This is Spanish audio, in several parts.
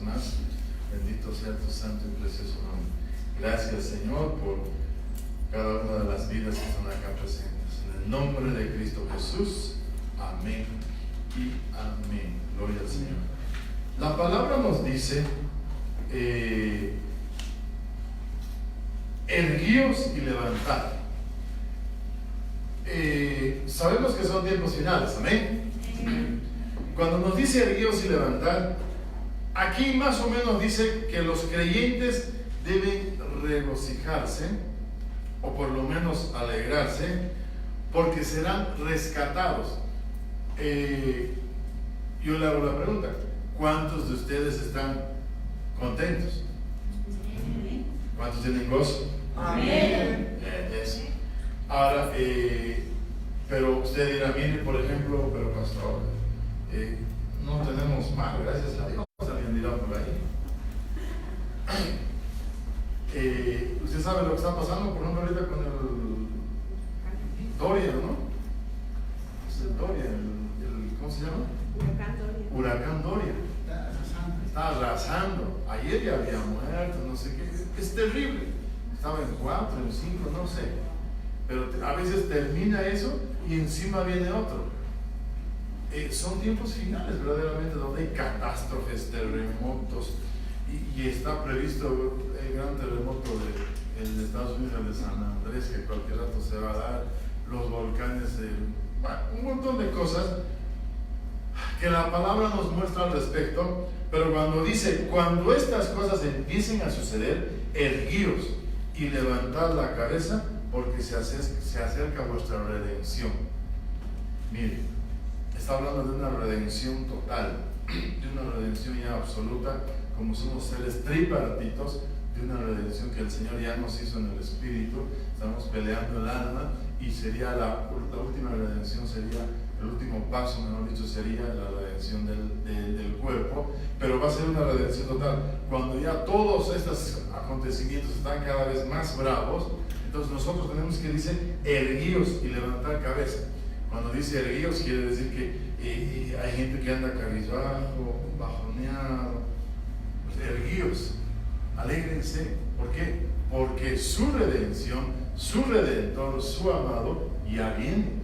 más. Bendito sea tu santo y precioso nombre. Gracias, Señor, por cada una de las vidas que están acá presentes. En el nombre de Cristo Jesús. Amén y amén. Gloria al Señor. La palabra nos dice, erguíos y levantad. Sabemos que son tiempos finales, amén. Cuando nos dice erguíos y levantad, aquí más o menos dice que los creyentes deben regocijarse, o por lo menos alegrarse, porque serán rescatados. Yo le hago la pregunta: ¿cuántos de ustedes están contentos? ¿Cuántos tienen gozo? Amén. Eso. Ahora, pero usted dirá, mire, por ejemplo, pero pastor, no tenemos mal, gracias a Dios. Alguien dirá por ahí. Usted sabe lo que está pasando, por ejemplo, ahorita con el Dorian, ¿no? Es el Dorian, ¿cómo se llama? Huracán Dorian. Está arrasando. Ayer ya había muerto, no sé qué. Es terrible. Estaba en 4, en 5, no sé. Pero a veces termina eso y encima viene otro. Son tiempos finales verdaderamente donde hay catástrofes, terremotos, y está previsto el gran terremoto de Estados Unidos, el de San Andrés, que cualquier rato se va a dar, los volcanes, un montón de cosas que la palabra nos muestra al respecto. Pero cuando dice, cuando estas cosas empiecen a suceder, erguíos y levantad la cabeza, porque se acerca vuestra redención. Mire, está hablando de una redención total, de una redención ya absoluta, como somos seres tripartitos, de una redención que el Señor ya nos hizo en el Espíritu. Estamos peleando el alma, y sería la última redención, sería el último paso, mejor dicho, sería la redención del cuerpo, pero va a ser una redención total. Cuando ya todos estos acontecimientos están cada vez más bravos, entonces nosotros tenemos que decir erguíos y levantar cabeza. Cuando dice erguíos, quiere decir que hay gente que anda cabizbajo, bajoneado. Pues erguíos, alégrense. ¿Por qué? Porque su redención, su redentor, su amado ya viene.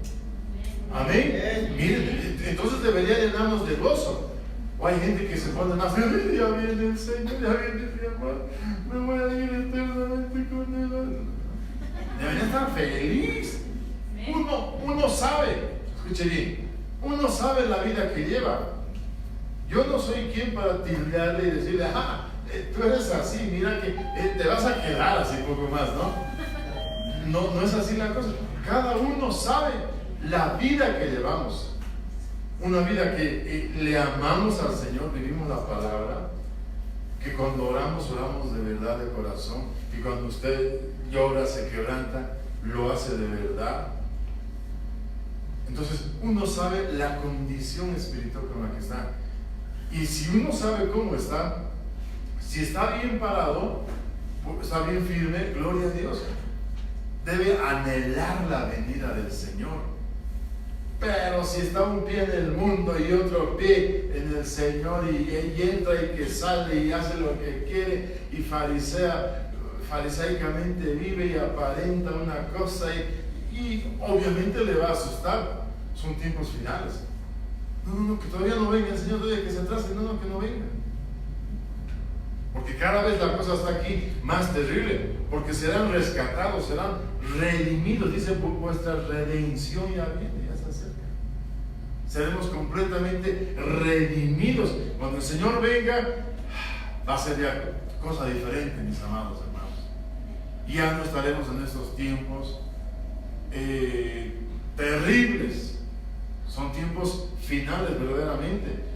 Amén. Miren, entonces debería llenarnos de gozo. O hay gente que se pone más feliz: ya viene el Señor, ya viene mi amor, me voy a ir eternamente con Él. Debería estar feliz. Uno sabe, escuche bien, uno sabe la vida que lleva. Yo no soy quien para tildarle y decirle: tú eres así, mira que te vas a quedar así poco más, ¿no? No es así la cosa. Cada uno sabe la vida que llevamos. Una vida que le amamos al Señor, vivimos la palabra, que cuando oramos de verdad, de corazón, y cuando usted llora, se quebranta, lo hace de verdad. Entonces uno sabe la condición espiritual con la que está. Y si uno sabe cómo está, si está bien parado, está bien firme, gloria a Dios. Debe anhelar la venida del Señor. Pero si está un pie en el mundo y otro pie en el Señor, y entra y que sale y hace lo que quiere, y farisaicamente vive y aparenta una cosa, y obviamente le va a asustar. Son tiempos finales. No, que todavía no venga el Señor, todavía que se atrase, que no venga. Porque cada vez la cosa está aquí más terrible, porque serán rescatados, serán redimidos. Dice, vuestra redención ya viene, ya se acerca. Seremos completamente redimidos. Cuando el Señor venga, va a ser ya cosa diferente, mis amados hermanos. Ya no estaremos en estos tiempos terribles. Son tiempos finales verdaderamente.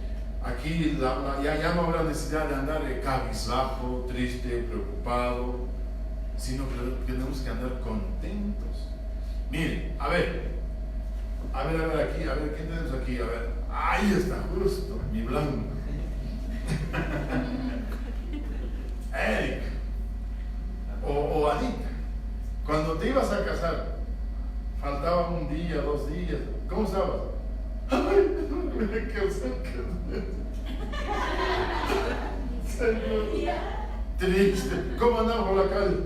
Aquí ya no habrá necesidad de andar cabizbajo, triste, preocupado, sino que tenemos que andar contentos. Miren, a ver aquí, ¿qué tenemos aquí? A ver, ahí está, justo, mi blanco. Eric, o Anita, cuando te ibas a casar, faltaba un día, 2 días, ¿cómo estabas? Ay, me voy a casar. Señor. Triste. ¿Cómo andaba por la calle?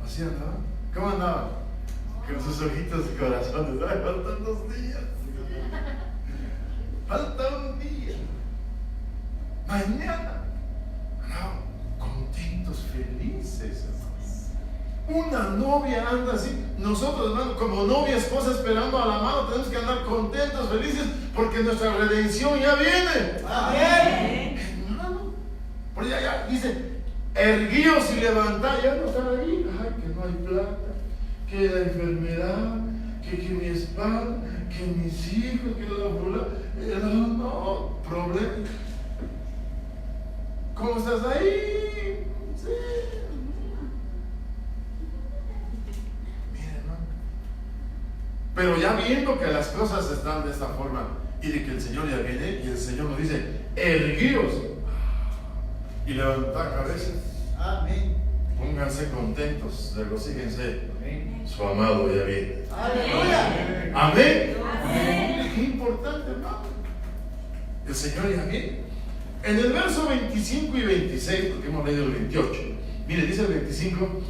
Así andaba. ¿Cómo andaba? Con sus ojitos y corazones. Ay, faltan 2 días. Falta un día. Mañana. No, contentos, felices. Una novia anda así. Nosotros, hermano, como novia, esposa, esperando al amado, tenemos que andar contentos, felices, porque nuestra redención ya viene. Amén. Hermano, por ya dice, erguíos y levantad. Ya no están ahí. Ay, que no hay plata, que la enfermedad, que mi espalda, que mis hijos, que la bula. No, problema. ¿Cómo estás ahí? Sí. Pero ya viendo que las cosas están de esta forma y de que el Señor ya viene, y el Señor nos dice, erguíos y levantad cabeza. Amén. Pónganse contentos, regocíjense. Amén. Su amado ya viene. Aleluya. Amén. Amén. Qué importante, hermano. El Señor ya viene. En el verso 25 y 26, porque hemos leído el 28, mire, dice el 25.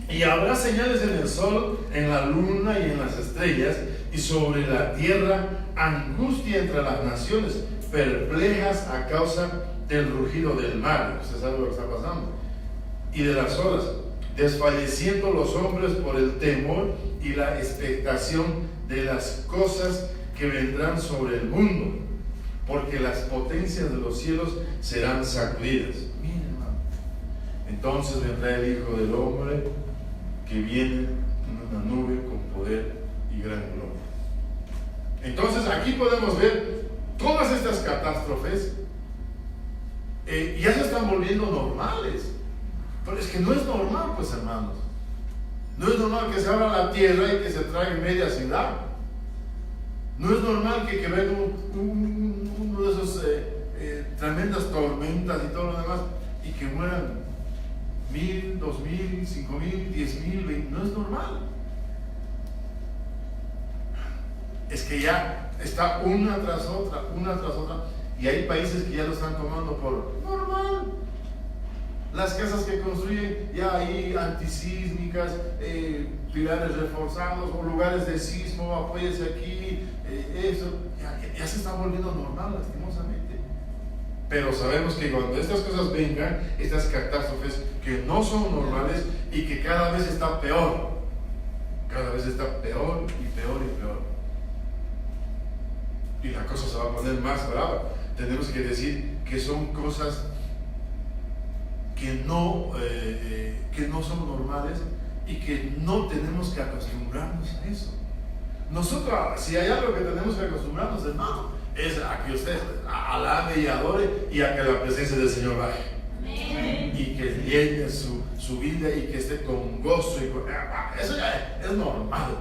Y habrá señales en el sol, en la luna y en las estrellas, y sobre la tierra angustia entre las naciones, perplejas a causa del rugido del mar. Usted sabe lo que está pasando. Y de las olas, desfalleciendo los hombres por el temor y la expectación de las cosas que vendrán sobre el mundo, porque las potencias de los cielos serán sacudidas. Miren, hermano. Entonces vendrá el Hijo del Hombre, que viene en una nube con poder y gran gloria. Entonces aquí podemos ver todas estas catástrofes ya se están volviendo normales. Pero es que no es normal, pues, hermanos. No es normal que se abra la tierra y que se trague media ciudad. No es normal que venga uno de esos tremendas tormentas y todo lo demás y que mueran 1,000, 2,000, 5,000, 10,000, 20,000. No es normal. Es que ya está una tras otra, y hay países que ya lo están tomando por normal. Las casas que construyen ya hay antisísmicas, pilares reforzados o lugares de sismo, apóyese aquí, eso ya se está volviendo normal, lastimosamente. Pero sabemos que cuando estas cosas vengan, estas catástrofes que no son normales y que cada vez está peor, y peor, y la cosa se va a poner más brava. Tenemos que decir que son cosas que no son normales y que no tenemos que acostumbrarnos a eso. Nosotros, si hay algo que tenemos que acostumbrarnos, hermano, es a que usted alabe y adore y a que la presencia del Señor baje. Amén. Y que llene su vida y que esté con gozo y eso ya es normal.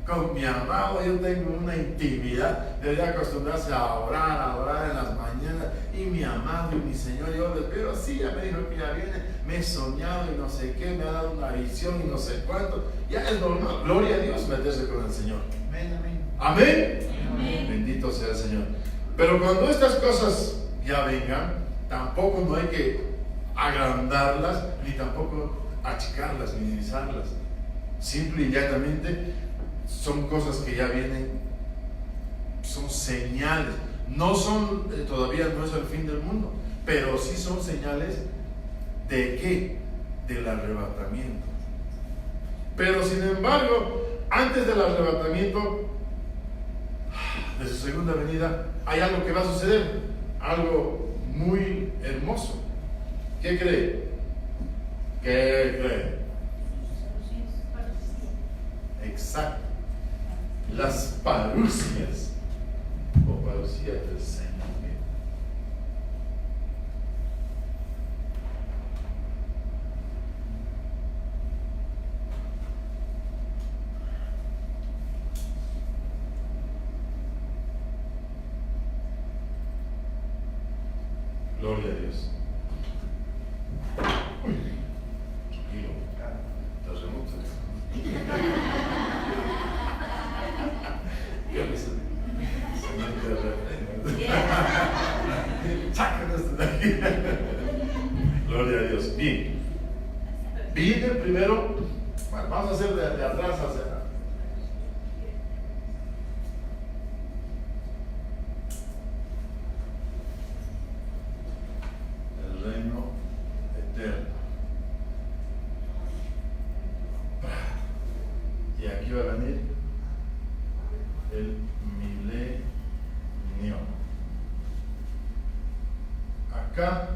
Con mi amado yo tengo una intimidad, debería acostumbrarse a orar en las mañanas, y mi amado y mi Señor, yo les veo así, ya me dijo que ya viene, me he soñado y no sé qué, me ha dado una visión y no sé cuánto, ya es normal. Gloria a Dios meterse con el Señor. Amén, amén. Amén. Amén. Bendito sea el Señor. Pero cuando estas cosas ya vengan, tampoco no hay que agrandarlas, ni tampoco achicarlas, minimizarlas. Simple y llanamente son cosas que ya vienen, son señales. No son, todavía no es el fin del mundo, pero sí son señales de ¿qué? Del arrebatamiento. Pero sin embargo, antes del arrebatamiento, de su segunda venida, hay algo que va a suceder, algo muy hermoso. ¿Qué cree? ¿Qué cree? Exacto. Las parucias o parucías del Señor. Gloria a Dios. Uy, tranquilo, terremoto. a hacer de atrás hacia. El reino eterno. Y aquí va a venir el milenio. Acá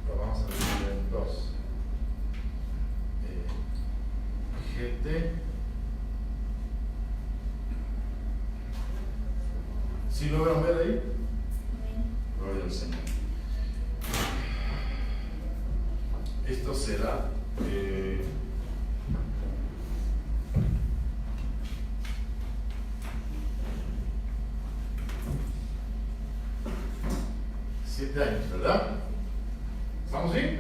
lo vamos a dividir en dos. GT. ¿Sí logran ver ahí? Gloria al Señor. Esto será años, ¿verdad? ¿Estamos bien?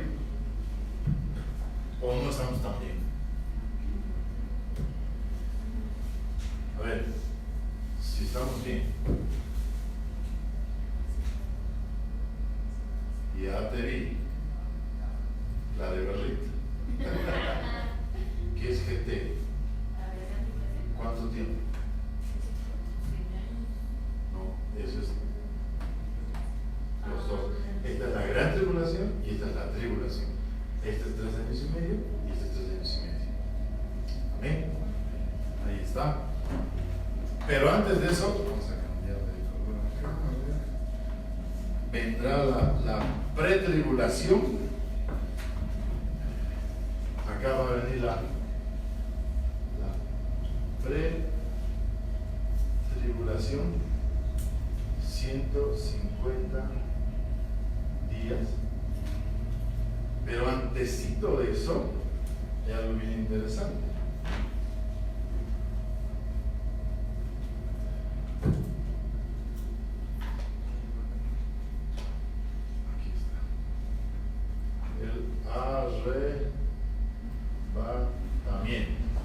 ¿O no estamos tan bien? A ver, si estamos bien. Ya te vi. La de Berlín. ¿Qué es GT? ¿Cuánto tiempo? No, eso es los dos. Esta es la gran tribulación y esta es la tribulación. Este es 3 años y medio y este es 3 años y medio. Amén. Ahí está. Pero antes de eso, vamos a cambiar de color acá. Vendrá la pretribulación. Acá va a venir la pretribulación. 150 días. Pero antesito de eso hay algo bien interesante. Aquí está. El arrebatamiento.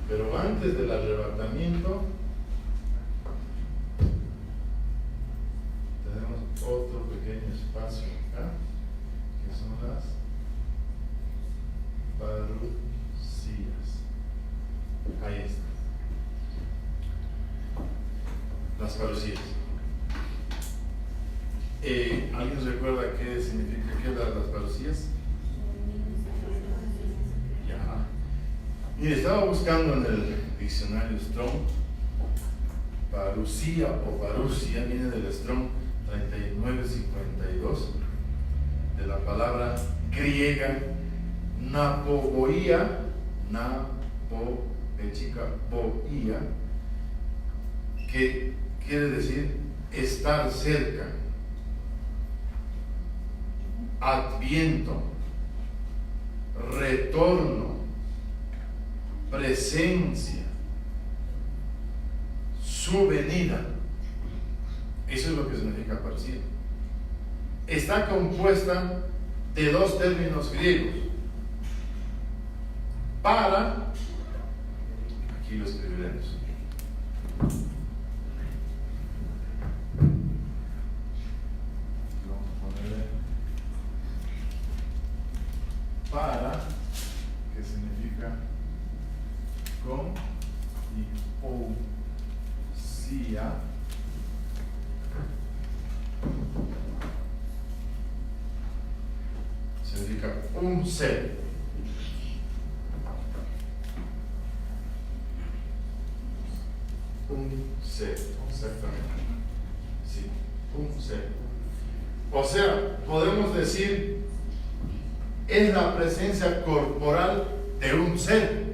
Pero antes del arrebatamiento tenemos otro pequeño espacio acá, que son las parucías. Ahí está. Las parucías. ¿Alguien recuerda qué significa qué las parucías? Ya. Mire, estaba buscando en el diccionario Strong. Parucía o parucia viene del Strong 3952, de la palabra griega napoboía, que quiere decir estar cerca, adviento, retorno, presencia, su venida. Eso es lo que significa parucía. Está compuesta de dos términos griegos. Para, aquí lo escribiremos. Vamos a ponerle para, que significa con, y ousia. Significa un ser. Un ser, exactamente. Sí, un ser. O sea, podemos decir, es la presencia corporal de un ser.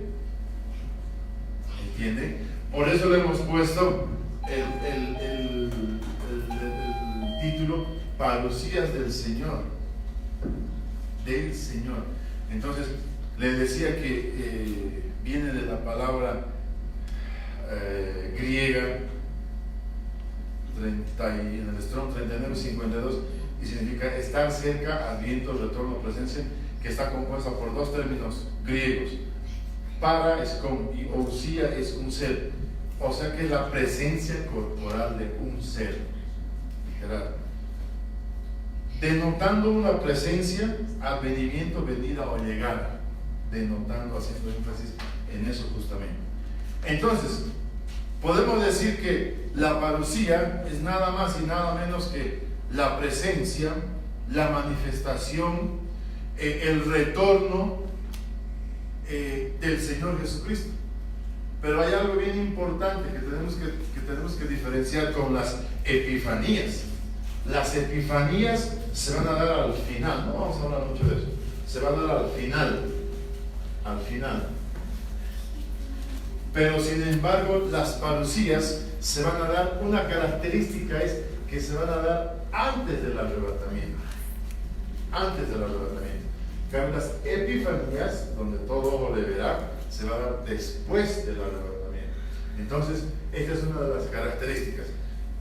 ¿Entiende? Por eso le hemos puesto el título Parucías del Señor. Del Señor. Entonces, les decía que viene de la palabra griega en el Strong 3952 y significa estar cerca, adviento, retorno, presencia, que está compuesta por dos términos griegos. Para es con y ousia es un ser, o sea que es la presencia corporal de un ser, literal, denotando una presencia, advenimiento, venida o llegada. denotando, haciendo énfasis en eso justamente. Entonces, podemos decir que la parusía es nada más y nada menos que la presencia, la manifestación, el retorno del Señor Jesucristo. Pero hay algo bien importante que tenemos que diferenciar con las epifanías. Las epifanías se van a dar al final, no vamos a hablar mucho de eso, se van a dar al final. Pero sin embargo, las parusías se van a dar, una característica es que se van a dar antes del arrebatamiento. Antes del arrebatamiento. En las epifanías, donde todo ojo le verá, se va a dar después del arrebatamiento. Entonces, esta es una de las características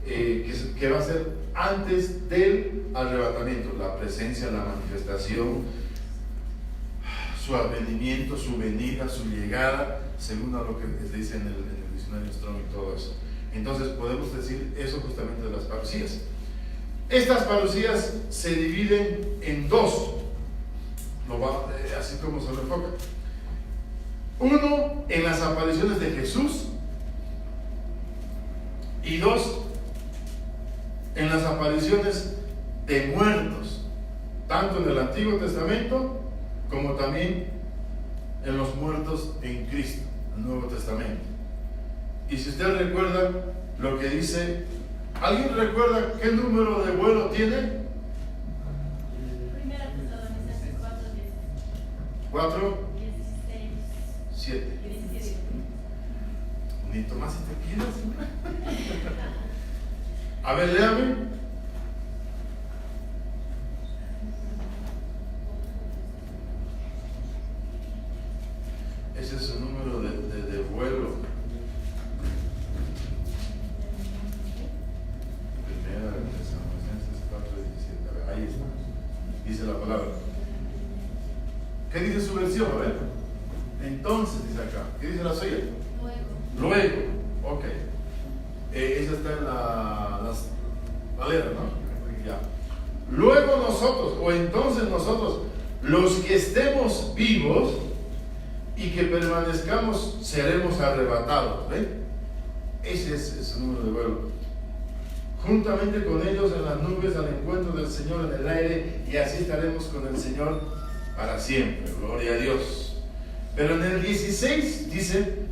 que va a ser antes del arrebatamiento: la presencia, la manifestación, su advenimiento, su venida, su llegada, según a lo que se dice en el diccionario Strong y todo eso. Entonces podemos decir eso justamente de las parusías. Estas parusías se dividen en dos, así como se lo enfoca. Uno, en las apariciones de Jesús, y dos, en las apariciones de muertos, tanto en el Antiguo Testamento como también en los muertos en Cristo, el Nuevo Testamento. Y si usted recuerda lo que dice, ¿alguien recuerda qué número de vuelo tiene? Primera Tesalonicenses 4:10. 4, 16. 7. 17. Ni Tomás si te quieras. A ver, léame. Ese es su número de vuelo. Primera de Tesalonicenses 4:17. Ahí está. Dice la palabra. ¿Qué dice su versión? A ver. Entonces, dice acá. ¿Qué dice la suya? Luego. Ok. Esa está en las Valera, ¿no? Ya. Luego nosotros, o entonces nosotros, los que estemos vivos y que permanezcamos, seremos arrebatados. ¿Ven? Ese es su número de vuelo. Juntamente con ellos en las nubes al encuentro del Señor en el aire, y así estaremos con el Señor para siempre. Gloria a Dios. Pero en el 16 dice: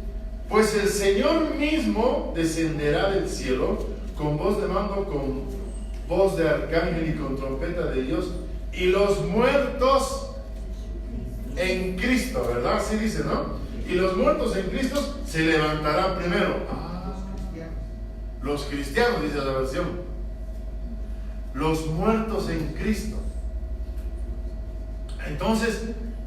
pues el Señor mismo descenderá del cielo con voz de mando, con voz de arcángel y con trompeta de Dios, y los muertos en Cristo, ¿verdad? Así dice, ¿no? Y los muertos en Cristo se levantarán primero. Los cristianos, dice la versión. Los muertos en Cristo. Entonces,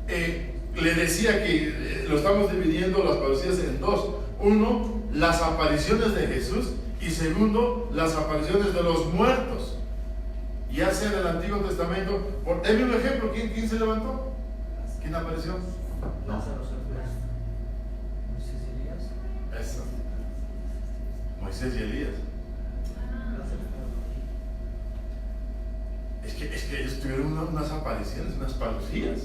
le decía que lo estamos dividiendo las parusías en dos. Uno, las apariciones de Jesús, y segundo, las apariciones de los muertos, ya sea del Antiguo Testamento. Deme un ejemplo. ¿Quién se levantó? ¿Quién apareció? Lázaro, Moisés y Elías. Eso. Moisés y Elías. Es que ellos tuvieron unas apariciones, unas parusías.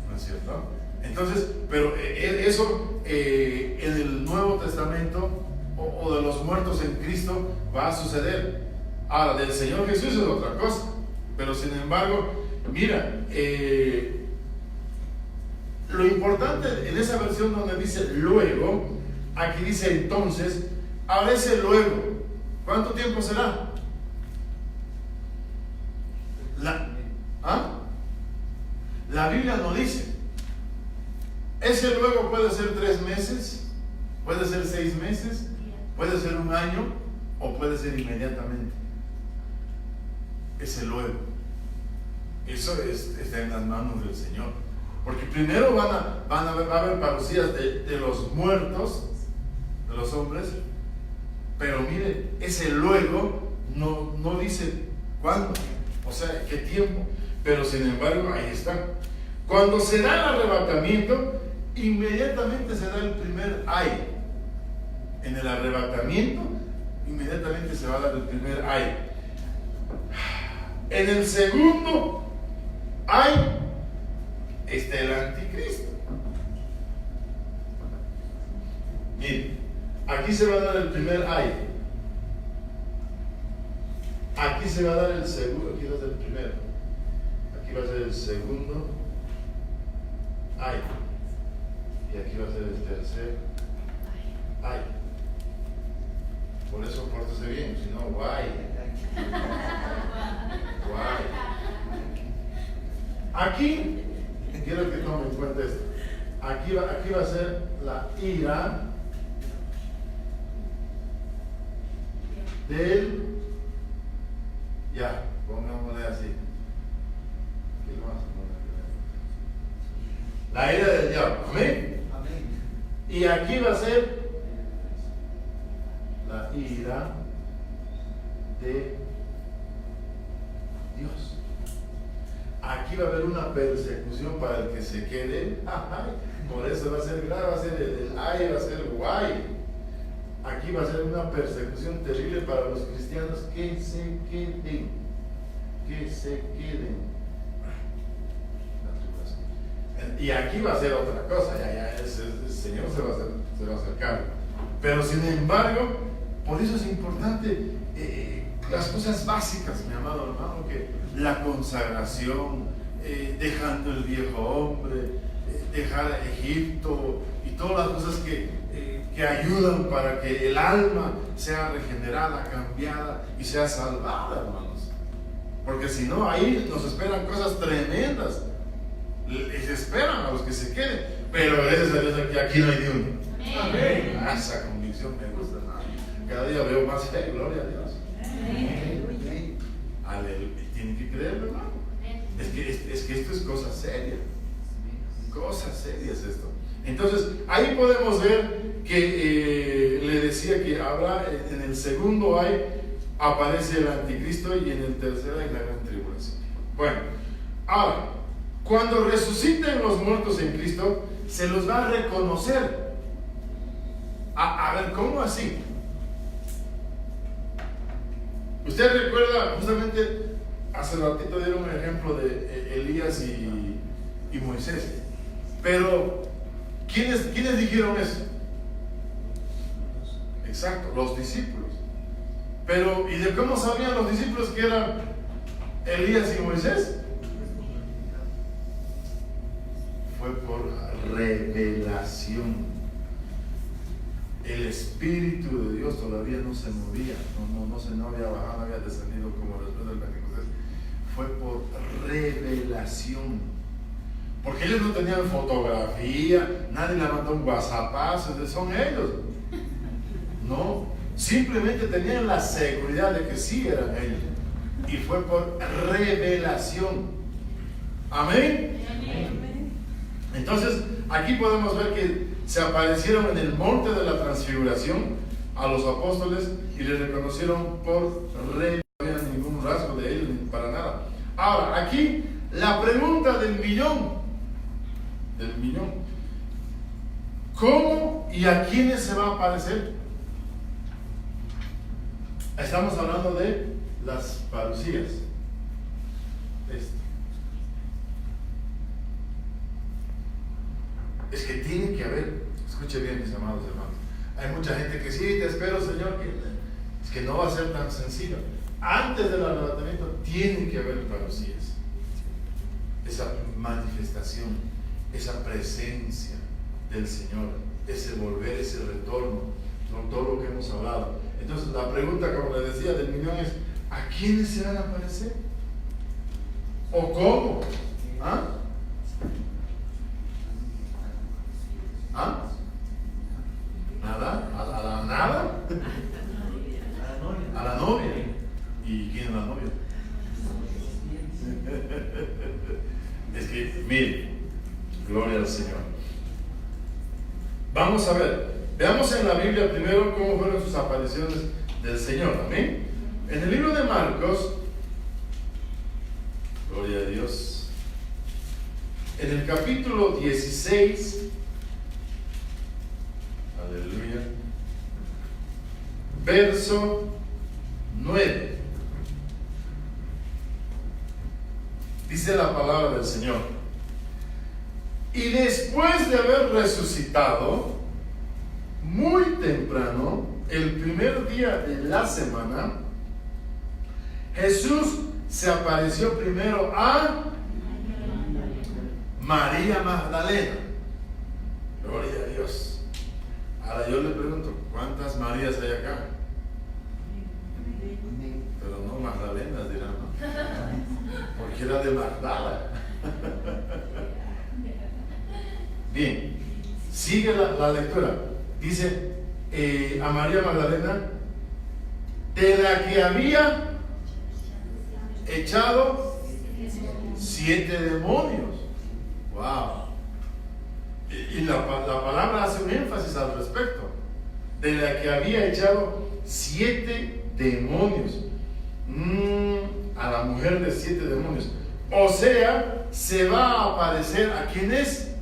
¿No es cierto? Entonces, pero eso en el Nuevo Testamento o de los muertos en Cristo va a suceder. Ahora, del Señor Jesús es otra cosa. Pero sin embargo, mira, lo importante en esa versión donde dice luego, aquí dice entonces. Ahora ese luego, ¿cuánto tiempo será? La Biblia no dice. Ese luego puede ser 3 meses, puede ser 6 meses, puede ser 1 año, o puede ser inmediatamente. Ese luego, eso está en las manos del Señor. Porque primero va a haber parusías de los muertos, de los hombres. Pero mire, ese luego no dice cuándo, o sea, qué tiempo. Pero sin embargo, ahí está. Cuando se da el arrebatamiento, inmediatamente se da el primer ay. En el arrebatamiento, inmediatamente se va a dar el primer ay. En el segundo ay, está el anticristo. Mire, aquí se va a dar el primer ay. Aquí se va a dar el segundo, aquí va a ser el primero. Aquí va a ser el segundo ay. Y aquí va a ser el tercer ay. Por eso pórtese bien, si no, guay. Guay. Aquí, quiero que tomen en cuenta esto. Aquí va a ser la ira del, ya, pongámosle así. ¿Qué lo vamos a poner? La ira del diablo. Amén. Y aquí va a ser la ira de Dios. Aquí va a haber una persecución para el que se quede. Por eso va a ser grave, va a ser el ay, va a ser guay. Aquí va a ser una persecución terrible para los cristianos que se queden. Que se queden. Y aquí va a ser otra cosa, el Señor se va a acercar. Pero sin embargo, por eso es importante las cosas básicas, mi amado hermano, que la consagración, dejando el viejo hombre, dejar Egipto y todas las cosas que ayudan para que el alma sea regenerada, cambiada y sea salvada, hermanos. Porque si no, ahí nos esperan cosas tremendas. Les esperan a los que se queden, pero gracias a Dios aquí no hay ni uno. Amén. Esa convicción me gusta, ¿no? Cada día veo más fe, gloria a Dios. Amén. Aleluya. Tienen que creerlo, hermano. Es que esto es cosa seria. Cosas serias esto. Entonces, ahí podemos ver que le decía que habrá en el segundo hay aparece el anticristo y en el tercero hay la gran tribulación. Bueno, ahora, cuando resuciten los muertos en Cristo, se los va a reconocer. A ver, ¿cómo así? Usted recuerda, justamente hace ratito dieron un ejemplo de Elías y Moisés. Pero, ¿quiénes dijeron eso? Exacto, los discípulos. Pero, ¿y de cómo sabían los discípulos que eran Elías y Moisés? Fue por revelación. El Espíritu de Dios todavía no se movía, no había bajado, no había descendido como después del Pentecostés. Fue por revelación. Porque ellos no tenían fotografía, nadie le mandó un WhatsAppazo, son ellos. No, simplemente tenían la seguridad de que sí eran ellos. Y fue por revelación. Amén. Amén. Entonces, aquí podemos ver que se aparecieron en el monte de la transfiguración a los apóstoles y les reconocieron por rey. No había ningún rasgo de ellos para nada. Ahora, aquí la pregunta del millón. ¿Cómo y a quiénes se va a aparecer? Estamos hablando de las parucías. Es que tiene que haber, escuche bien, mis amados hermanos, hay mucha gente que sí, te espero, Señor, es que no va a ser tan sencillo. Antes del arrebatamiento tiene que haber parucías, esa manifestación, esa presencia del Señor, ese volver, ese retorno, con todo lo que hemos hablado. Entonces la pregunta, como le decía, del millón es: ¿a quiénes se van a aparecer? ¿O cómo? ¿Ah? ¿Ah? ¿Nada? ¿A la nada? A la novia. ¿Y quién es la novia? Es que, mire, gloria al Señor. Vamos a ver, veamos en la Biblia primero cómo fueron sus apariciones del Señor. Amén. En el libro de Marcos, gloria a Dios, en el capítulo 16, aleluya, verso 9, dice la palabra del Señor: Y después de haber resucitado, muy temprano, el primer día de la semana, Jesús se apareció primero a María Magdalena. Gloria a Dios. Ahora yo le pregunto, ¿cuántas Marías hay acá? Pero no Magdalenas, dirán, ¿no? Porque era de Magdala. Bien, sigue la lectura. Dice a María Magdalena, de la que había echado 7 demonios. Wow. Y la palabra hace un énfasis al respecto. De la que había echado 7 demonios. A la mujer de 7 demonios. O sea, se va a aparecer a quienes,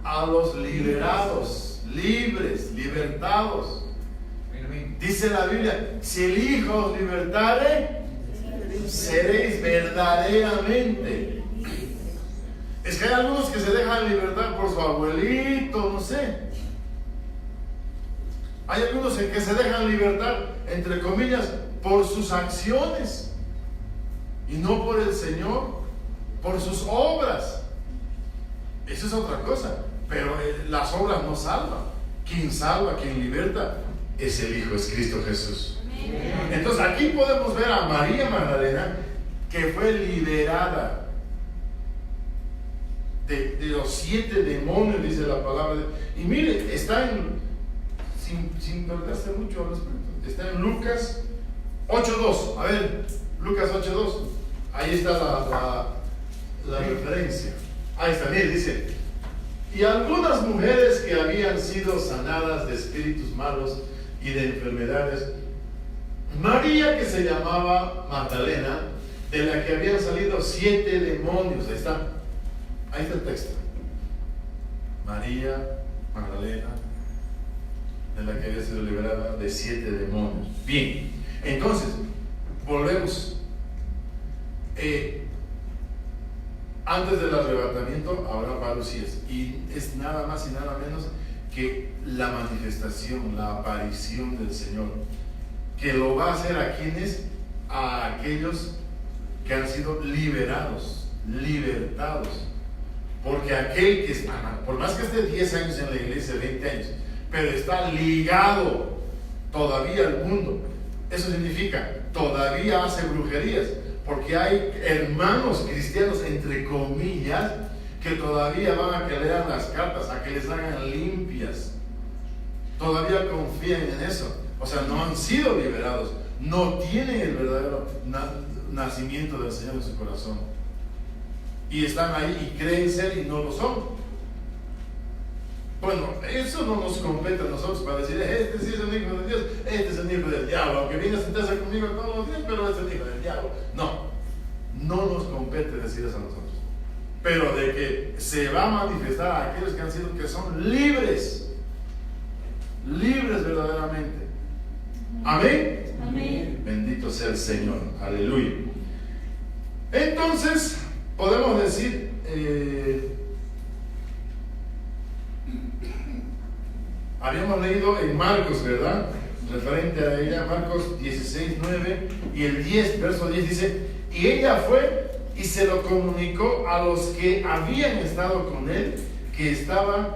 a los liberados, libres, libertados. Dice la Biblia, si el Hijo os libertare, seréis verdaderamente. Es que hay algunos que se dejan libertar por su abuelito, no sé. Hay algunos que se dejan libertar, entre comillas, por sus acciones y no por el Señor, por sus obras. Eso es otra cosa, pero las obras no salvan. Quien salva, quien liberta es el Hijo, es Cristo Jesús. Entonces aquí podemos ver a María Magdalena, que fue liberada de los 7 demonios, dice la palabra. Y mire, está en, sin perderse mucho al respecto, está en Lucas 8:2. A ver, Lucas 8:2. Ahí está la referencia. Ahí está, mire, dice: y algunas mujeres que habían sido sanadas de espíritus malos y de enfermedades, María, que se llamaba Magdalena, de la que habían salido 7 demonios. Ahí está el texto. María Magdalena, de la que había sido liberada de 7 demonios. Bien, entonces, volvemos. Antes del arrebatamiento habrá parucías, y es nada más y nada menos que la manifestación, la aparición del Señor, que lo va a hacer a quienes, a aquellos que han sido liberados, libertados. Porque aquel que está, por más que esté 10 años en la iglesia, 20 años, pero está ligado todavía al mundo, eso significa todavía hace brujerías. Porque hay hermanos cristianos, entre comillas, que todavía van a que lean las cartas, a que les hagan limpias. Todavía confían en eso. O sea, no han sido liberados. No tienen el verdadero nacimiento del Señor en su corazón. Y están ahí y creen ser y no lo son. Bueno, eso no nos compete a nosotros para decir, este sí es el hijo de Dios, este es el hijo del diablo, aunque viene a sentarse conmigo todos los días, pero es el hijo del diablo. No nos compete decir eso a nosotros. Pero de que se va a manifestar a aquellos que han sido, que son libres verdaderamente. Amén. Amén. Bendito sea el Señor. Aleluya. Entonces, podemos decir, habíamos leído en Marcos, ¿verdad? Referente a ella, Marcos 16:9 y el 10, verso 10 dice: y ella fue y se lo comunicó a los que habían estado con él, que estaban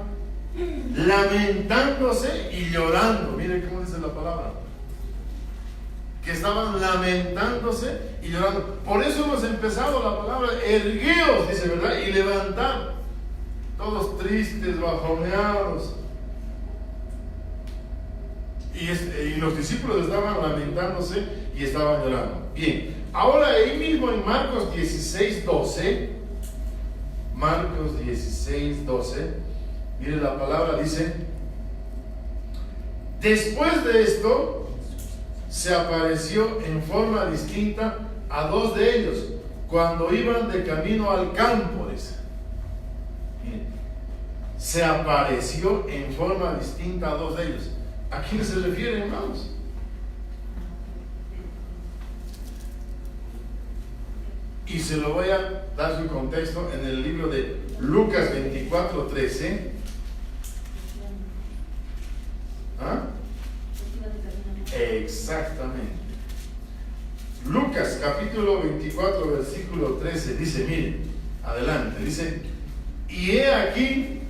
lamentándose y llorando. Mire cómo dice la palabra, que estaban lamentándose y llorando. Por eso hemos empezado la palabra ergueos, dice, ¿verdad? Y levantar, todos tristes, bajoneados. Y los discípulos estaban lamentándose y estaban llorando. Bien, ahora ahí mismo en Marcos 16:12, Marcos 16:12, mire la palabra, dice: después de esto se apareció en forma distinta a 2 de ellos cuando iban de camino al campo, dice. Bien, se apareció en forma distinta a 2 de ellos. ¿A quién se refiere, hermanos? Y y se lo voy a dar su contexto en el libro de Lucas 24:13. ¿Ah? Exactamente. Lucas capítulo 24 versículo 13 dice, miren, adelante, dice: y he aquí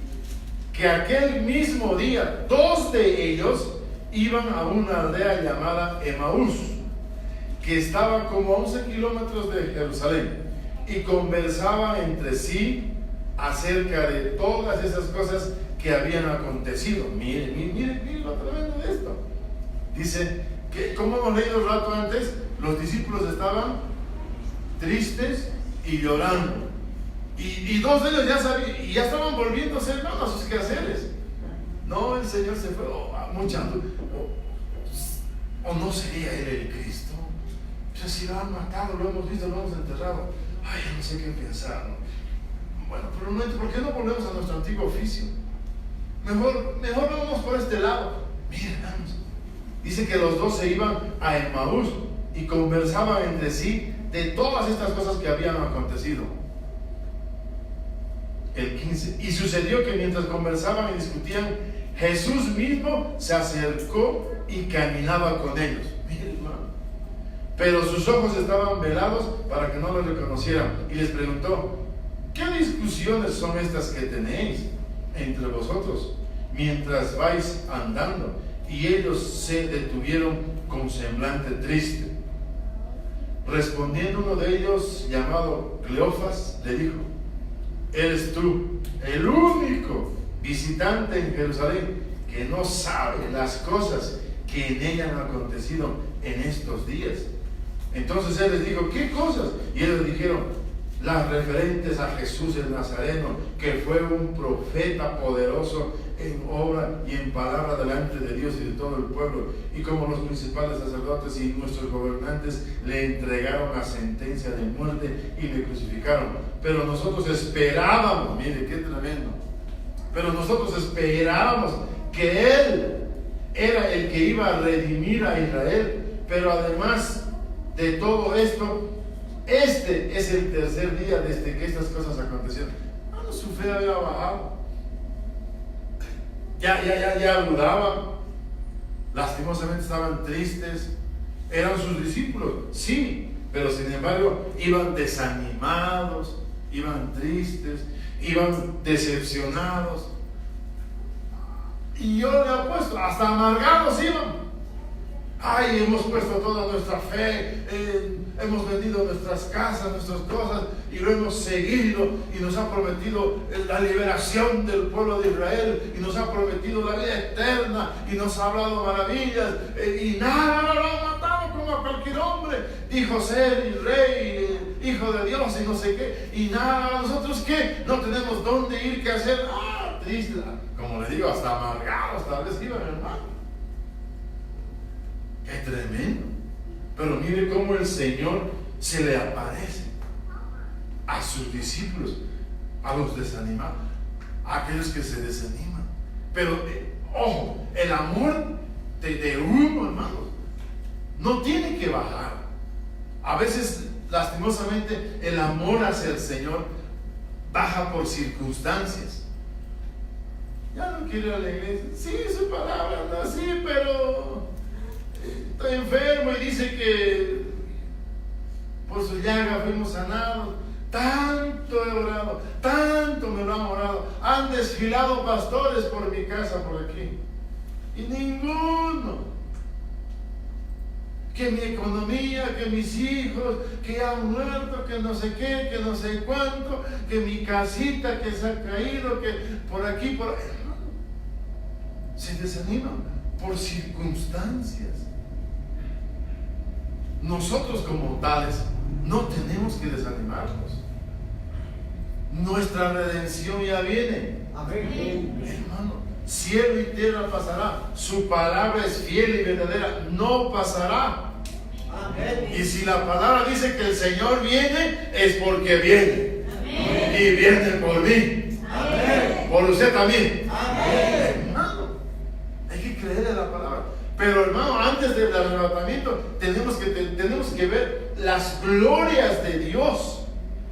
que aquel mismo día 2 de ellos iban a una aldea llamada Emaús, que estaba como a 11 kilómetros de Jerusalén, y conversaban entre sí acerca de todas esas cosas que habían acontecido. Miren lo tremendo de esto. Dice que, como hemos leído un rato antes, los discípulos estaban tristes y llorando. Y 2 de ellos ya sabían, y ya estaban volviéndose, hermanos, a sus quehaceres. No, el Señor se fue muchando. ¿O no sería Él el Cristo? O sea, si lo han matado, lo hemos visto, lo hemos enterrado. Ay, ya no sé qué pensar, ¿no? Bueno, pero no, ¿por qué no volvemos a nuestro antiguo oficio? Mejor vamos por este lado. Miren, hermanos, dice que los 2 se iban a Emaús y conversaban entre sí de todas estas cosas que habían acontecido. El 15. Y sucedió que mientras conversaban y discutían, Jesús mismo se acercó y caminaba con ellos. Miren, hermano. Pero sus ojos estaban velados para que no lo reconocieran. Y les preguntó: ¿qué discusiones son estas que tenéis entre vosotros mientras vais andando? Y ellos se detuvieron con semblante triste. Respondiendo uno de ellos, llamado Cleofas, le dijo: ¿eres tú el único visitante en Jerusalén que no sabe las cosas que en ella han acontecido en estos días? Entonces él les dijo: ¿qué cosas? Y ellos dijeron: las referentes a Jesús el Nazareno, que fue un profeta poderoso en obra y en palabra delante de Dios y de todo el pueblo, y como los principales sacerdotes y nuestros gobernantes le entregaron la sentencia de muerte y le crucificaron. Pero nosotros esperábamos, mire qué tremendo, pero nosotros esperábamos que Él era el que iba a redimir a Israel. Pero además de todo esto, este es el tercer día desde que estas cosas acontecieron. No, su fe había bajado. Ya dudaban. Lastimosamente estaban tristes. Eran sus discípulos, sí, pero sin embargo iban desanimados, iban tristes, iban decepcionados. Y yo le apuesto, hasta amargados iban. Ay, hemos puesto toda nuestra fe, hemos vendido nuestras casas, nuestras cosas, y lo hemos seguido, y nos ha prometido la liberación del pueblo de Israel, y nos ha prometido la vida eterna, y nos ha hablado maravillas, y nada, lo han matado como a cualquier hombre, dijo ser y rey, hijo de Dios, y no sé qué, y nada, nosotros qué, no tenemos dónde ir, qué hacer. Triste, como le digo, hasta amargados tal vez iban, hermano. Qué tremendo. Pero mire cómo el Señor se le aparece a sus discípulos, a los desanimados, a aquellos que se desaniman. Pero ojo, el amor de uno, hermanos, no tiene que bajar. A veces, lastimosamente, el amor hacia el Señor baja por circunstancias. Ya no quiero ir a la iglesia. Sí, su palabra anda así, pero estoy enfermo y dice que por su llaga fuimos sanados. Tanto he orado, tanto me lo han orado. Han desfilado pastores por mi casa, por aquí, y ninguno. Que mi economía, que mis hijos, que han muerto, que no sé qué, que no sé cuánto, que mi casita que se ha caído, que por aquí, por ahí. Se desaniman por circunstancias. Nosotros como tales no tenemos que desanimarnos. Nuestra redención ya viene. Amén. Hermano, cielo y tierra pasará, su palabra es fiel y verdadera, no pasará. Amén. Y si la palabra dice que el Señor viene, es porque viene. Amén. Y viene por mí. Amén. Por usted también. Amén. Hermano, hay que creer en la palabra. Pero hermano, antes del arrebatamiento tenemos que ver las glorias de Dios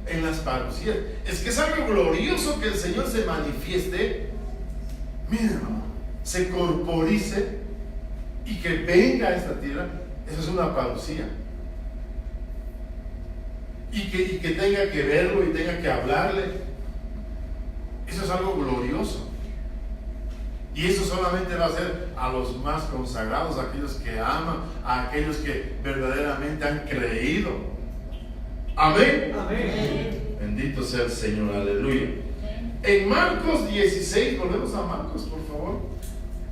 en las parucías. Es que es algo glorioso que el Señor se manifieste, miren hermano, se corporice y que venga a esta tierra. Eso es una parucía. Y que tenga que verlo y tenga que hablarle. Eso es algo glorioso. Y eso solamente va a ser a los más consagrados, a aquellos que aman, a aquellos que verdaderamente han creído. Amén. Amén. Bendito sea el Señor, aleluya. En Marcos 16, volvemos a Marcos, por favor.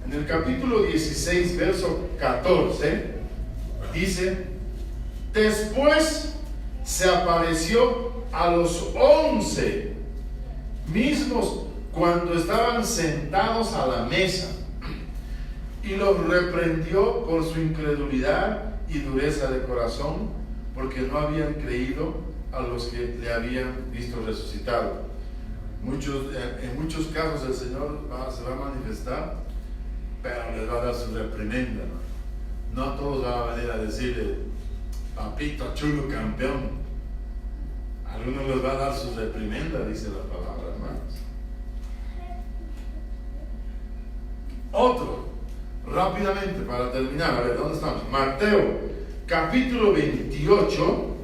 En el capítulo 16, verso 14, dice: después se apareció a los 11 mismos cuando estaban sentados a la mesa, y los reprendió por su incredulidad y dureza de corazón, porque no habían creído a los que le habían visto resucitado. En muchos casos el Señor se va a manifestar, pero les va a dar su reprimenda. No a todos va a venir a decirle: papito chulo campeón. A algunos les va a dar su reprimenda, dice la palabra, hermanos. Otro, rápidamente para terminar, a ver, ¿dónde estamos? Mateo, capítulo 28,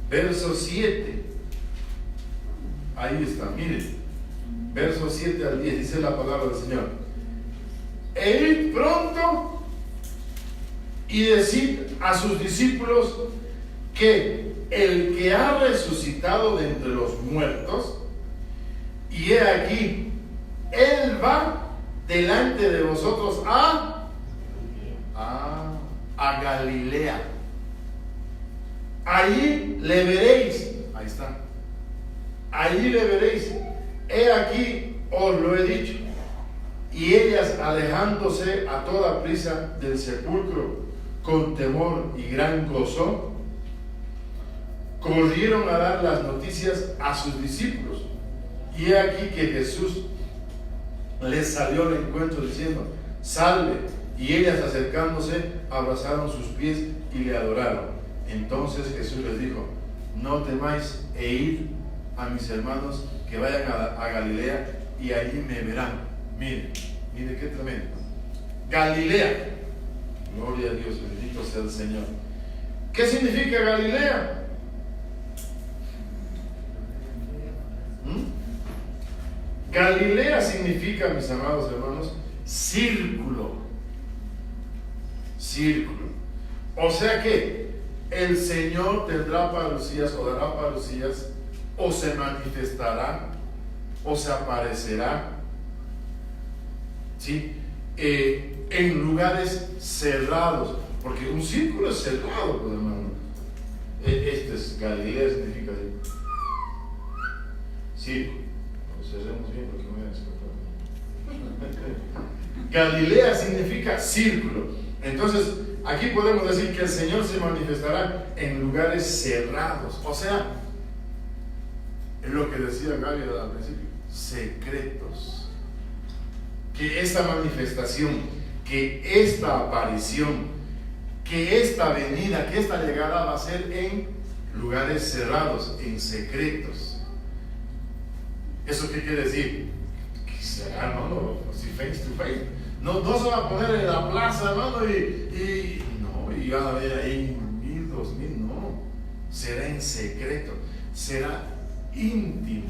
verso 7. Ahí está, miren, verso 7 al 10, dice la palabra del Señor: e id pronto y decid a sus discípulos que el que ha resucitado de entre los muertos, y he aquí, Él va delante de vosotros a Galilea. Allí le veréis. Ahí está. Allí le veréis. He aquí, os lo he dicho. Y ellas, alejándose a toda prisa del sepulcro, con temor y gran gozo, corrieron a dar las noticias a sus discípulos. Y he aquí que Jesús les salió al encuentro diciendo: salve. Y ellas, acercándose, abrazaron sus pies y le adoraron. Entonces Jesús les dijo: no temáis, e id a mis hermanos que vayan a Galilea, y allí me verán. Mire qué tremendo. Galilea, gloria a Dios, bendito sea el Señor. ¿Qué significa Galilea? Galilea significa, mis amados hermanos, círculo. Círculo. O sea que el Señor tendrá parucías, o dará parucías, o se manifestará, o se aparecerá, ¿sí? En lugares cerrados, porque un círculo es cerrado, pues, hermano. Este es Galilea, significa círculo. Cerremos bien porque me voy a escapar. Galilea significa círculo. Entonces, aquí podemos decir que el Señor se manifestará en lugares cerrados. O sea, es lo que decía Gaby al principio: secretos. Que esta manifestación, que esta aparición, que esta venida, que esta llegada va a ser en lugares cerrados, en secretos. ¿Eso qué quiere decir? Que será, hermano, si face to face. No se va a poner en la plaza, hermano, y van a ver ahí 1000, 2000, no. Será en secreto, será íntimo,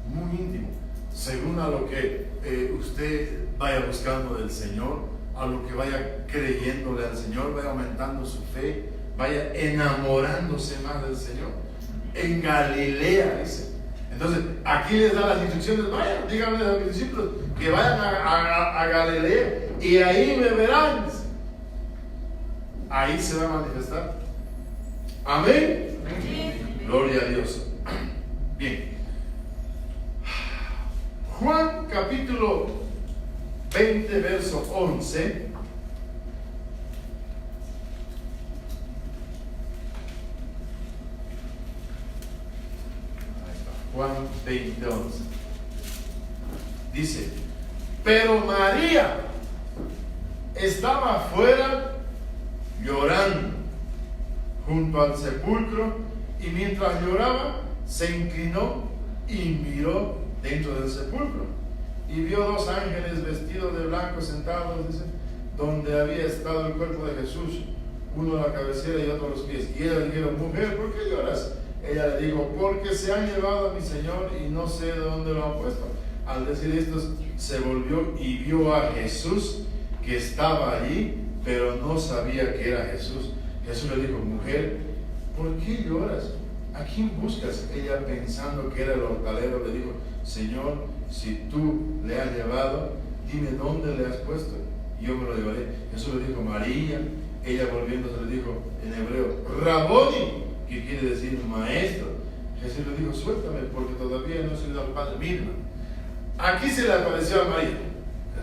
muy íntimo, según a lo que usted vaya buscando del Señor, a lo que vaya creyéndole al Señor, vaya aumentando su fe, vaya enamorándose más del Señor. En Galilea, dice. Entonces, aquí les da las instrucciones: vayan, díganle a mis discípulos que vayan a Galilea, y ahí me verán. Ahí se va a manifestar. Amén. Amén. Gloria a Dios. Bien. Juan capítulo 20, verso 11. Juan 20, 11. Dice: pero María estaba afuera llorando junto al sepulcro, Y mientras lloraba, se inclinó y miró dentro del sepulcro. Y vio 2 ángeles vestidos de blanco sentados, dice, donde había estado el cuerpo de Jesús, uno a la cabecera y otro a los pies. Y ella le dijo: mujer, ¿por qué lloras? Ella le dijo: porque se han llevado a mi Señor y no sé de dónde lo han puesto. Al decir esto, se volvió y vio a Jesús que estaba allí, pero no sabía que era Jesús. Jesús le dijo: mujer, ¿por qué lloras? ¿A quién buscas? Ella, pensando que era el hortalero, le dijo: Señor, si tú le has llevado, dime dónde le has puesto y yo me lo llevaré. Jesús le dijo: María. Ella, volviéndose, le dijo en hebreo: Raboni, que quiere decir maestro. Jesús le dijo: suéltame, porque todavía no he subido al Padre. Mira, aquí se le apareció a María,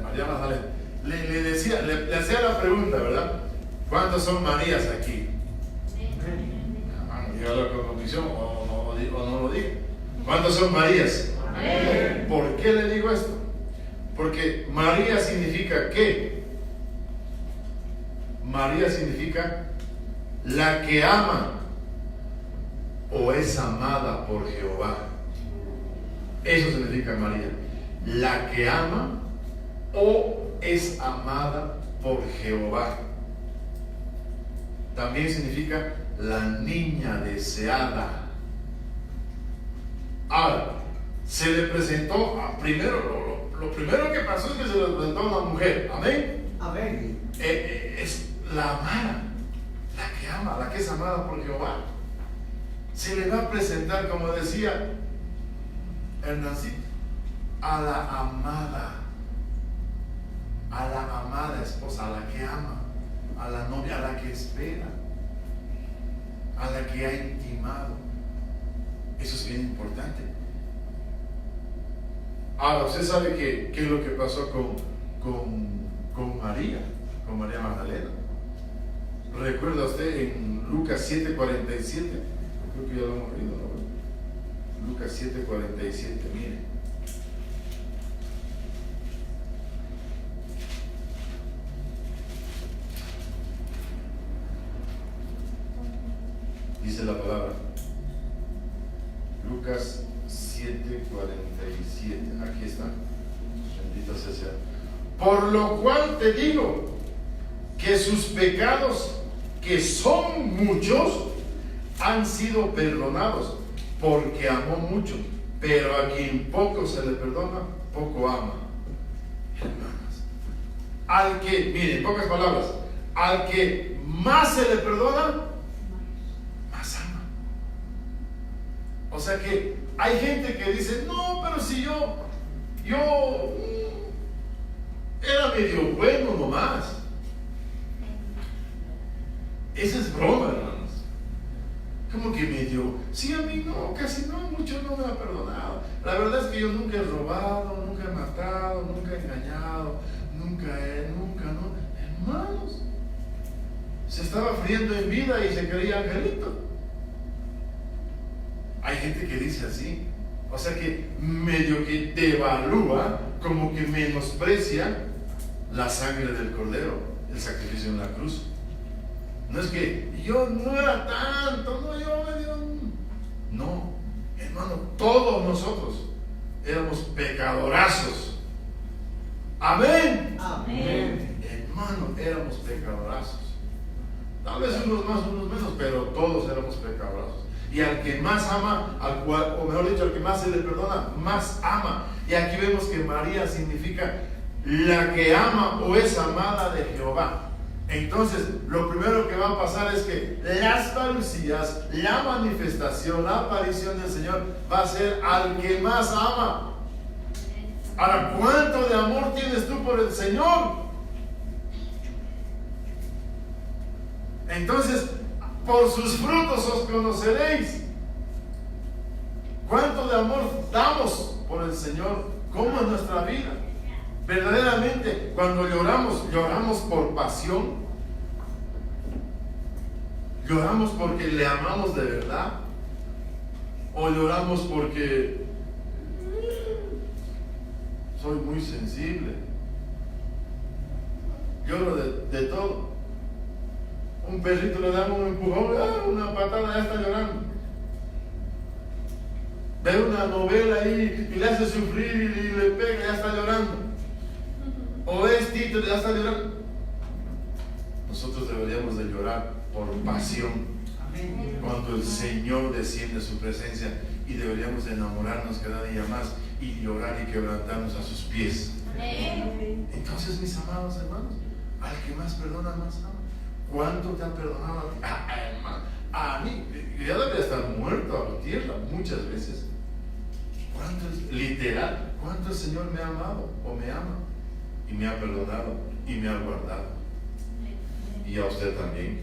María Magdalena. Le hacía la pregunta, ¿verdad? ¿Cuántos son Marías aquí? Yo la convicción o no lo digo. ¿Cuántos son Marías? Amén. ¿Por qué le digo esto? Porque María significa ¿qué? María significa la que ama o es amada por Jehová. Eso significa María, la que ama o es amada por Jehová. También significa la niña deseada. Ahora, se le presentó lo primero que pasó es que se le presentó a una mujer. Amén. Amén. Es la amada, la que ama, la que es amada por Jehová. Se le va a presentar, como decía Hernancito, a la amada esposa, a la que ama, a la novia, a la que espera, a la que ha intimado. Eso es bien importante. Ahora, usted sabe qué es lo que pasó con María Magdalena. ¿Recuerda usted en Lucas 7:47? Creo que ya lo hemos leído, ¿no? Lucas 7:47, mire. Dice la palabra. Lucas 7:47. Aquí está. Bendito sea. Por lo cual te digo que sus pecados, que son muchos, han sido perdonados, porque amó mucho. Pero a quien poco se le perdona, poco ama. Hermanas, al que, miren, en pocas palabras, al que más se le perdona, más ama. O sea que hay gente que dice: no, pero si yo era medio bueno nomás. Esa es broma, hermanos. ¿Cómo que medio? Sí, a mí no, casi no, mucho no me ha perdonado. La verdad es que yo nunca he robado, nunca he matado, nunca he engañado, nunca, no. Hermanos, se estaba friendo en vida y se creía angelito. Hay gente que dice así. O sea que medio que devalúa, como que menosprecia la sangre del Cordero, el sacrificio en la cruz. No es que yo no era tanto, no, yo medio. No, hermano, todos nosotros éramos pecadorazos. Amén. Amén. Hermano, éramos pecadorazos. Tal vez unos más, unos menos, pero todos éramos pecadorazos. Y al que más ama, o mejor dicho, al que más se le perdona, más ama. Y aquí vemos que María significa la que ama o es amada de Jehová. Entonces, lo primero que va a pasar es que las parucías, la manifestación, la aparición del Señor va a ser al que más ama. Ahora, ¿cuánto de amor tienes tú por el Señor? Entonces, por sus frutos os conoceréis. ¿Cuánto de amor damos por el Señor? ¿Cómo es nuestra vida? Verdaderamente, cuando lloramos por pasión. ¿Lloramos porque le amamos de verdad? ¿O lloramos porque soy muy sensible? Lloro de todo. Un perrito le damos un empujón, una patada, ya está llorando. Ve una novela ahí y le hace sufrir y le pega, ya está llorando. O es título, ya está llorando. Nosotros deberíamos de llorar por pasión cuando el Señor desciende a su presencia, y deberíamos de enamorarnos cada día más y llorar y quebrantarnos a sus pies. Entonces, mis amados hermanos, al que más perdona, más ama. ¿Cuánto te ha perdonado a ti? Hermano, a mí, ya debería estar muerto a la tierra muchas veces. ¿Cuánto es, literal, cuánto el Señor me ha amado o me ama? Y me ha perdonado y me ha guardado. Y a usted también.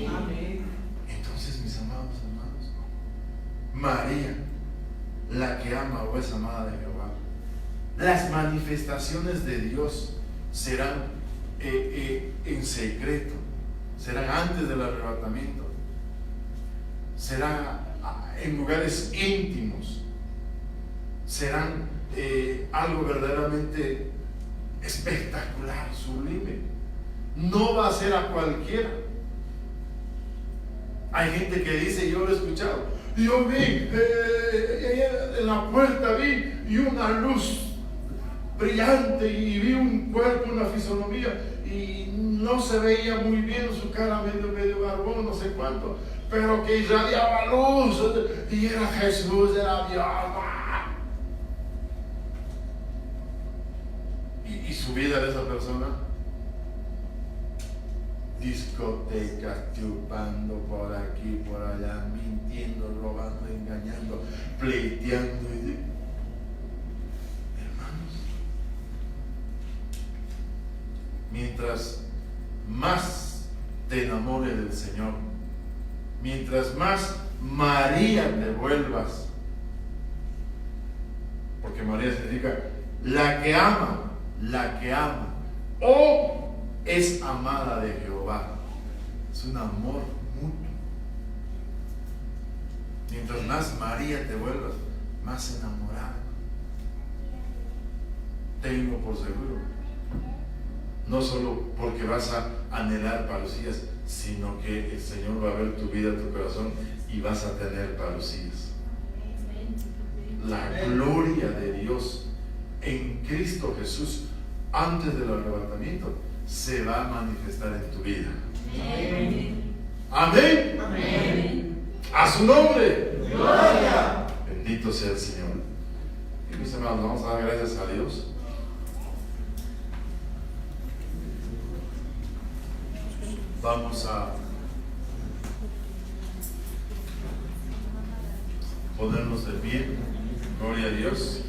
Amén. Entonces, mis amados hermanos, María, la que ama o es amada de Jehová, las manifestaciones de Dios serán en secreto, serán antes del arrebatamiento, serán en lugares íntimos, serán algo verdaderamente espectacular, sublime. No va a ser a cualquiera. Hay gente que dice, yo lo he escuchado, yo vi en la puerta vi y una luz brillante y vi un cuerpo, una fisonomía, y no se veía muy bien su cara, medio barbón, no sé cuánto, pero que irradiaba luz, y era Jesús, era Dios. Y su vida de esa persona, discotecas, chupando por aquí, por allá, mintiendo, robando, engañando, pleiteando. Hermanos, mientras más te enamores del Señor, mientras más María te vuelvas, porque María significa la que ama, o es amada de Jehová. Es un amor mutuo. Mientras más María te vuelvas, más enamorada. Tengo por seguro, no solo porque vas a anhelar parucías, sino que el Señor va a ver tu vida, tu corazón, y vas a tener parucías. La gloria de Dios en Cristo Jesús antes del arrebatamiento se va a manifestar en tu vida. Amén. Amén. Amén. A su nombre. Gloria. Bendito sea el Señor. Y mis hermanos, vamos a dar gracias a Dios. Vamos a ponernos de pie. Gloria a Dios.